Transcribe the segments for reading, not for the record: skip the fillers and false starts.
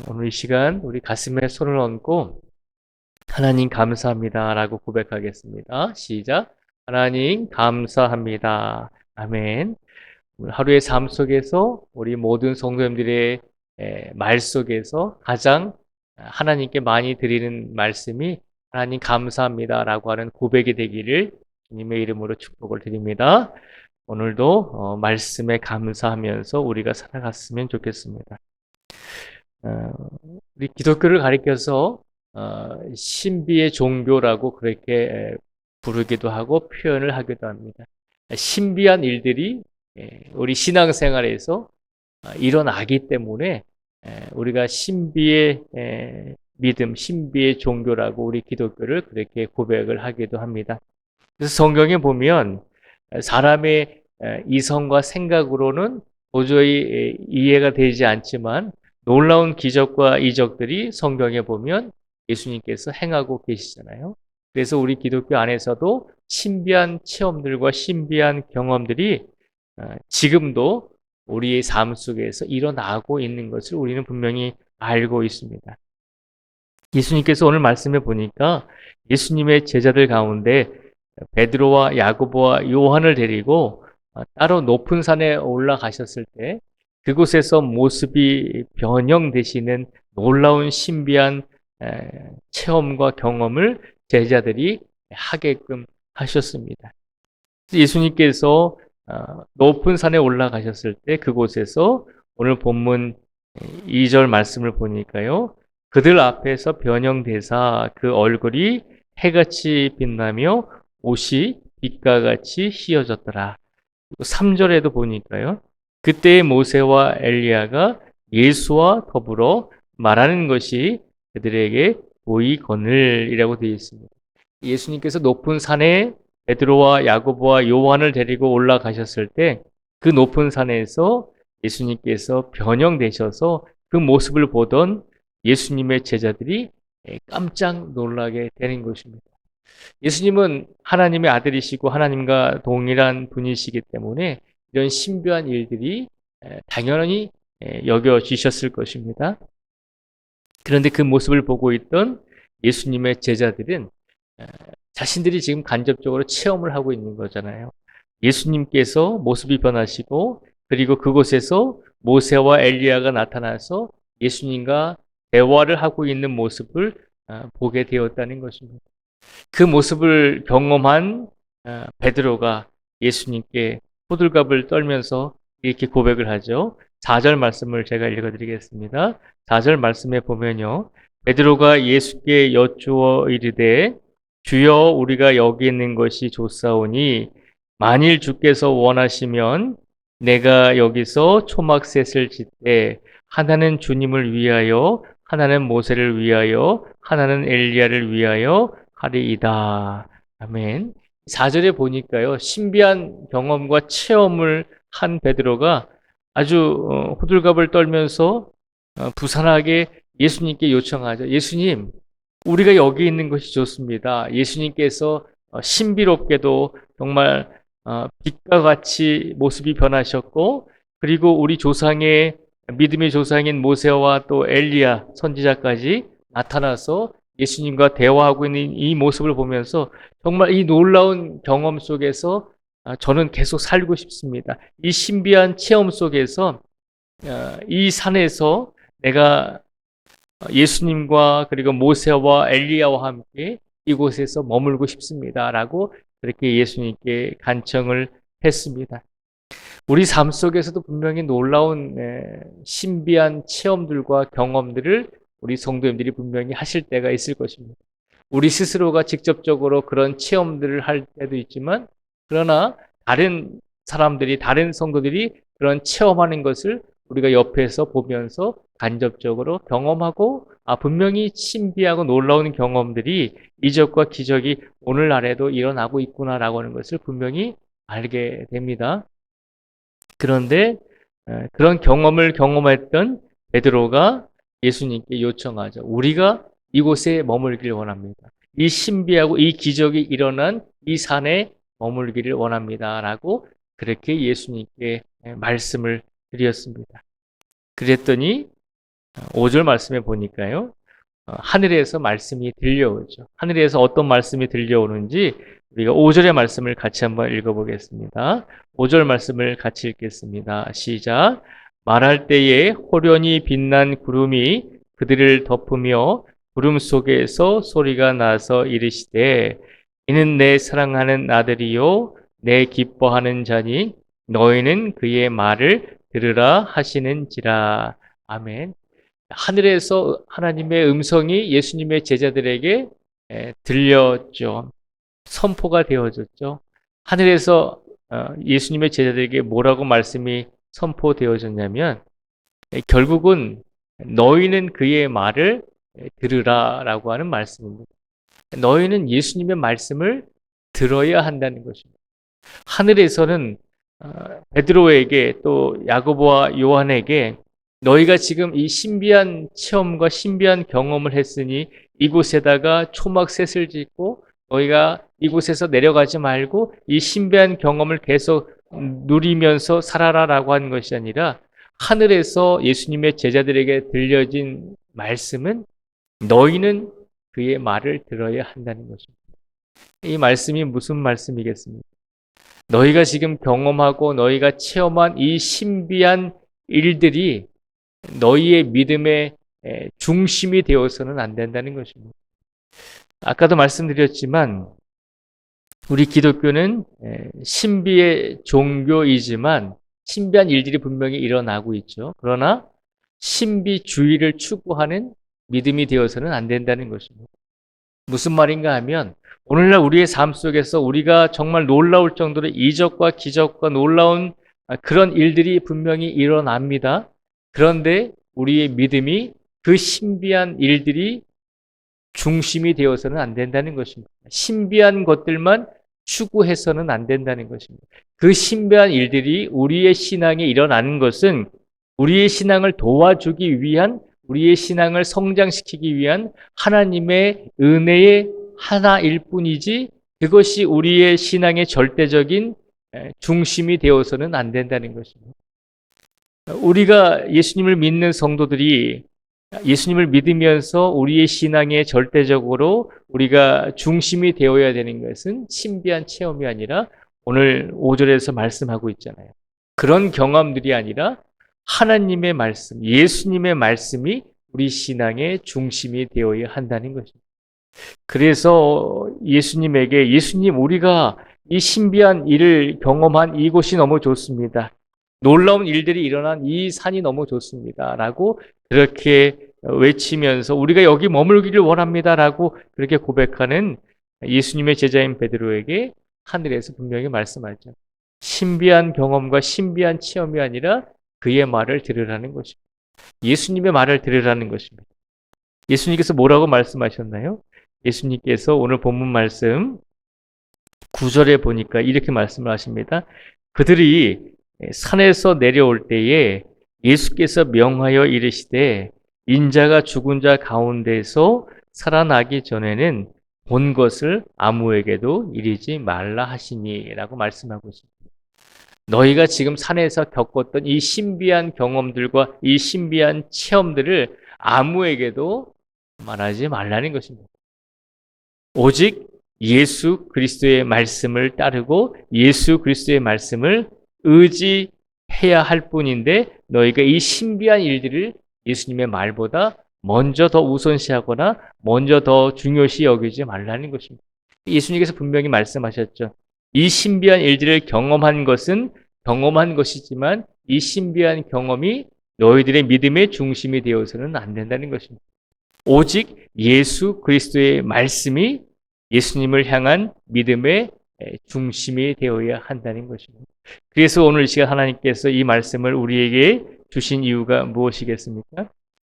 오늘 이 시간 우리 가슴에 손을 얹고 하나님 감사합니다 라고 고백하겠습니다. 시작. 하나님 감사합니다. 아멘. 오늘 하루의 삶 속에서 우리 모든 성도님들의 말 속에서 가장 하나님께 많이 드리는 말씀이 하나님 감사합니다 라고 하는 고백이 되기를 주님의 이름으로 축복을 드립니다. 오늘도 말씀에 감사하면서 우리가 살아갔으면 좋겠습니다. 어, 우리 기독교를 가리켜서 신비의 종교라고 그렇게 부르기도 하고 표현을 하기도 합니다. 신비한 일들이 우리 신앙생활에서 일어나기 때문에 우리가 신비의 믿음, 신비의 종교라고 우리 기독교를 그렇게 고백을 하기도 합니다. 그래서 성경에 보면 사람의 이성과 생각으로는 도저히 이해가 되지 않지만 놀라운 기적과 이적들이 성경에 보면 예수님께서 행하고 계시잖아요. 그래서 우리 기독교 안에서도 신비한 체험들과 신비한 경험들이 지금도 우리의 삶 속에서 일어나고 있는 것을 우리는 분명히 알고 있습니다. 예수님께서 오늘 말씀해 보니까 예수님의 제자들 가운데 베드로와 야고보와 요한을 데리고 따로 높은 산에 올라가셨을 때 그곳에서 모습이 변형되시는 놀라운 신비한 체험과 경험을 제자들이 하게끔 하셨습니다. 예수님께서 높은 산에 올라가셨을 때 그곳에서 오늘 본문 2절 말씀을 보니까요. 그들 앞에서 변형되사 그 얼굴이 해같이 빛나며 옷이 빛과 같이 휘어졌더라. 3절에도 보니까요. 그때의 모세와 엘리야가 예수와 더불어 말하는 것이 그들에게 보이거늘이라고 되어 있습니다. 예수님께서 높은 산에 베드로와 야고보와 요한을 데리고 올라가셨을 때 그 높은 산에서 예수님께서 변형되셔서 그 모습을 보던 예수님의 제자들이 깜짝 놀라게 되는 것입니다. 예수님은 하나님의 아들이시고 하나님과 동일한 분이시기 때문에 이런 신비한 일들이 당연히 여겨지셨을 것입니다. 그런데 그 모습을 보고 있던 예수님의 제자들은 자신들이 지금 간접적으로 체험을 하고 있는 거잖아요. 예수님께서 모습이 변하시고 그리고 그곳에서 모세와 엘리야가 나타나서 예수님과 대화를 하고 있는 모습을 보게 되었다는 것입니다. 그 모습을 경험한 베드로가 예수님께 호들갑을 떨면서 이렇게 고백을 하죠. 4절 말씀을 제가 읽어드리겠습니다. 4절 말씀에 보면요. 베드로가 예수께 여쭈어 이르되 주여 우리가 여기 있는 것이 좋사오니 만일 주께서 원하시면 내가 여기서 초막셋을 짓되 하나는 주님을 위하여 하나는 모세를 위하여 하나는 엘리야를 위하여 하리이다. 아멘. 4절에 보니까요. 신비한 경험과 체험을 한 베드로가 아주 호들갑을 떨면서 부산하게 예수님께 요청하죠. 예수님, 우리가 여기 있는 것이 좋습니다. 예수님께서 신비롭게도 정말 빛과 같이 모습이 변하셨고 그리고 우리 조상의 믿음의 조상인 모세와 또 엘리야 선지자까지 나타나서 예수님과 대화하고 있는 이 모습을 보면서 정말 이 놀라운 경험 속에서 저는 계속 살고 싶습니다. 이 신비한 체험 속에서 이 산에서 내가 예수님과 그리고 모세와 엘리야와 함께 이곳에서 머물고 싶습니다라고 그렇게 예수님께 간청을 했습니다. 우리 삶 속에서도 분명히 놀라운 신비한 체험들과 경험들을 우리 성도님들이 분명히 하실 때가 있을 것입니다. 우리 스스로가 직접적으로 그런 체험들을 할 때도 있지만 그러나 다른 사람들이 다른 성도들이 그런 체험하는 것을 우리가 옆에서 보면서 간접적으로 경험하고 분명히 신비하고 놀라운 경험들이 이적과 기적이 오늘날에도 일어나고 있구나라고 하는 것을 분명히 알게 됩니다. 그런데 그런 경험을 경험했던 베드로가 예수님께 요청하죠. 우리가 이곳에 머물기를 원합니다. 이 신비하고 이 기적이 일어난 이 산에 머물기를 원합니다라고 그렇게 예수님께 말씀을 드렸습니다. 그랬더니 5절 말씀에 보니까요. 하늘에서 말씀이 들려오죠. 하늘에서 어떤 말씀이 들려오는지 우리가 5절의 말씀을 같이 한번 읽어보겠습니다. 5절 말씀을 같이 읽겠습니다. 시작. 말할 때에 호련히 빛난 구름이 그들을 덮으며 구름 속에서 소리가 나서 이르시되 이는 내 사랑하는 아들이요 내 기뻐하는 자니 너희는 그의 말을 들으라 하시는지라. 아멘. 하늘에서 하나님의 음성이 예수님의 제자들에게 들렸죠. 선포가 되어졌죠. 하늘에서 예수님의 제자들에게 뭐라고 말씀이 선포되어졌냐면 결국은 너희는 그의 말을 들으라라고 하는 말씀입니다. 너희는 예수님의 말씀을 들어야 한다는 것입니다. 하늘에서는 베드로에게 또 야고보와 요한에게 너희가 지금 이 신비한 체험과 신비한 경험을 했으니 이곳에다가 초막셋을 짓고 너희가 이곳에서 내려가지 말고 이 신비한 경험을 계속 누리면서 살아라라고 하는 것이 아니라 하늘에서 예수님의 제자들에게 들려진 말씀은 너희는 그의 말을 들어야 한다는 것입니다. 이 말씀이 무슨 말씀이겠습니까? 너희가 지금 경험하고 너희가 체험한 이 신비한 일들이 너희의 믿음의 중심이 되어서는 안 된다는 것입니다. 아까도 말씀드렸지만 우리 기독교는 신비의 종교이지만 신비한 일들이 분명히 일어나고 있죠. 그러나 신비주의를 추구하는 믿음이 되어서는 안 된다는 것입니다. 무슨 말인가 하면 오늘날 우리의 삶 속에서 우리가 정말 놀라울 정도로 이적과 기적과 놀라운 그런 일들이 분명히 일어납니다. 그런데 우리의 믿음이 그 신비한 일들이 중심이 되어서는 안 된다는 것입니다. 신비한 것들만 추구해서는 안 된다는 것입니다. 그 신비한 일들이 우리의 신앙에 일어나는 것은 우리의 신앙을 도와주기 위한, 우리의 신앙을 성장시키기 위한 하나님의 은혜의 하나일 뿐이지 그것이 우리의 신앙의 절대적인 중심이 되어서는 안 된다는 것입니다. 우리가 예수님을 믿는 성도들이 예수님을 믿으면서 우리의 신앙에 절대적으로 우리가 중심이 되어야 되는 것은 신비한 체험이 아니라 오늘 5절에서 말씀하고 있잖아요. 그런 경험들이 아니라 하나님의 말씀, 예수님의 말씀이 우리 신앙의 중심이 되어야 한다는 것입니다. 그래서 예수님에게 예수님 우리가 이 신비한 일을 경험한 이곳이 너무 좋습니다. 놀라운 일들이 일어난 이 산이 너무 좋습니다. 라고 그렇게 외치면서 우리가 여기 머물기를 원합니다. 라고 그렇게 고백하는 예수님의 제자인 베드로에게 하늘에서 분명히 말씀하죠. 신비한 경험과 신비한 체험이 아니라 그의 말을 들으라는 것입니다. 예수님의 말을 들으라는 것입니다. 예수님께서 뭐라고 말씀하셨나요? 예수님께서 오늘 본문 말씀 9절에 보니까 이렇게 말씀을 하십니다. 그들이 산에서 내려올 때에 예수께서 명하여 이르시되 인자가 죽은 자 가운데서 살아나기 전에는 본 것을 아무에게도 이르지 말라 하시니 라고 말씀하고 있습니다. 너희가 지금 산에서 겪었던 이 신비한 경험들과 이 신비한 체험들을 아무에게도 말하지 말라는 것입니다. 오직 예수 그리스도의 말씀을 따르고 예수 그리스도의 말씀을 의지해야 할 뿐인데 너희가 이 신비한 일들을 예수님의 말보다 먼저 더 우선시하거나 먼저 더 중요시 여기지 말라는 것입니다. 예수님께서 분명히 말씀하셨죠. 이 신비한 일들을 경험한 것은 경험한 것이지만 이 신비한 경험이 너희들의 믿음의 중심이 되어서는 안 된다는 것입니다. 오직 예수 그리스도의 말씀이 예수님을 향한 믿음의 중심이 되어야 한다는 것입니다. 그래서 오늘 이 시간 하나님께서 이 말씀을 우리에게 주신 이유가 무엇이겠습니까?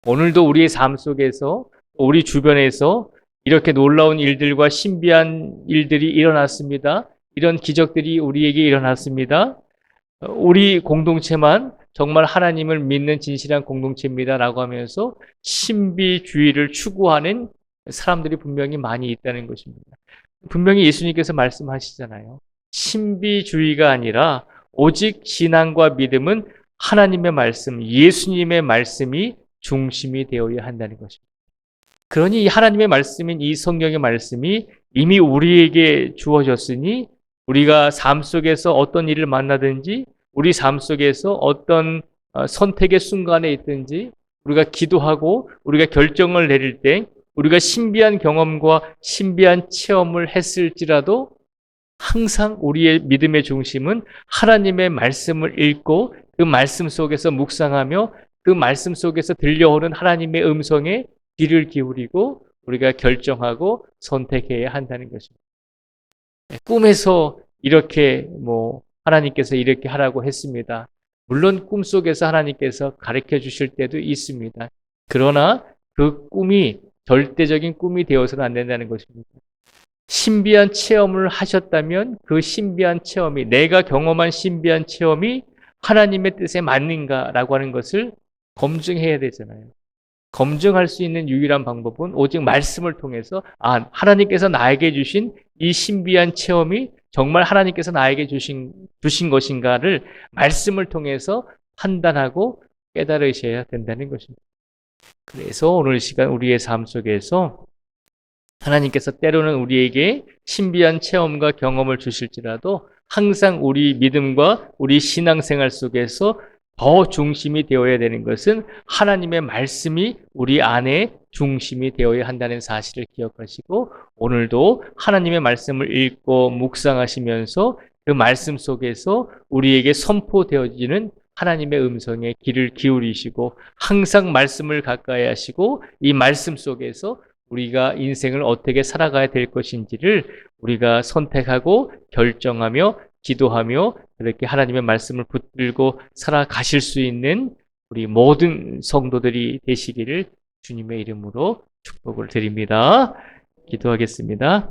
오늘도 우리의 삶 속에서 우리 주변에서 이렇게 놀라운 일들과 신비한 일들이 일어났습니다. 이런 기적들이 우리에게 일어났습니다. 우리 공동체만 정말 하나님을 믿는 진실한 공동체입니다. 라고 하면서 신비주의를 추구하는 사람들이 분명히 많이 있다는 것입니다. 분명히 예수님께서 말씀하시잖아요. 신비주의가 아니라 오직 신앙과 믿음은 하나님의 말씀, 예수님의 말씀이 중심이 되어야 한다는 것입니다. 그러니 이 하나님의 말씀인 이 성경의 말씀이 이미 우리에게 주어졌으니 우리가 삶 속에서 어떤 일을 만나든지 우리 삶 속에서 어떤 선택의 순간에 있든지 우리가 기도하고 우리가 결정을 내릴 때 우리가 신비한 경험과 신비한 체험을 했을지라도 항상 우리의 믿음의 중심은 하나님의 말씀을 읽고 그 말씀 속에서 묵상하며 그 말씀 속에서 들려오는 하나님의 음성에 귀를 기울이고 우리가 결정하고 선택해야 한다는 것입니다. 꿈에서 이렇게 하나님께서 이렇게 하라고 했습니다. 물론 꿈속에서 하나님께서 가르쳐 주실 때도 있습니다. 그러나 그 꿈이 절대적인 꿈이 되어서는 안 된다는 것입니다. 신비한 체험을 하셨다면 그 신비한 체험이 내가 경험한 신비한 체험이 하나님의 뜻에 맞는가라고 하는 것을 검증해야 되잖아요. 검증할 수 있는 유일한 방법은 오직 말씀을 통해서 하나님께서 나에게 주신 이 신비한 체험이 정말 하나님께서 나에게 주신 것인가를 말씀을 통해서 판단하고 깨달으셔야 된다는 것입니다. 그래서 오늘 시간 우리의 삶 속에서 하나님께서 때로는 우리에게 신비한 체험과 경험을 주실지라도 항상 우리 믿음과 우리 신앙생활 속에서 더 중심이 되어야 되는 것은 하나님의 말씀이 우리 안에 중심이 되어야 한다는 사실을 기억하시고 오늘도 하나님의 말씀을 읽고 묵상하시면서 그 말씀 속에서 우리에게 선포되어지는 하나님의 음성에 귀를 기울이시고 항상 말씀을 가까이 하시고 이 말씀 속에서 우리가 인생을 어떻게 살아가야 될 것인지를 우리가 선택하고 결정하며 기도하며 그렇게 하나님의 말씀을 붙들고 살아가실 수 있는 우리 모든 성도들이 되시기를 주님의 이름으로 축복을 드립니다. 기도하겠습니다.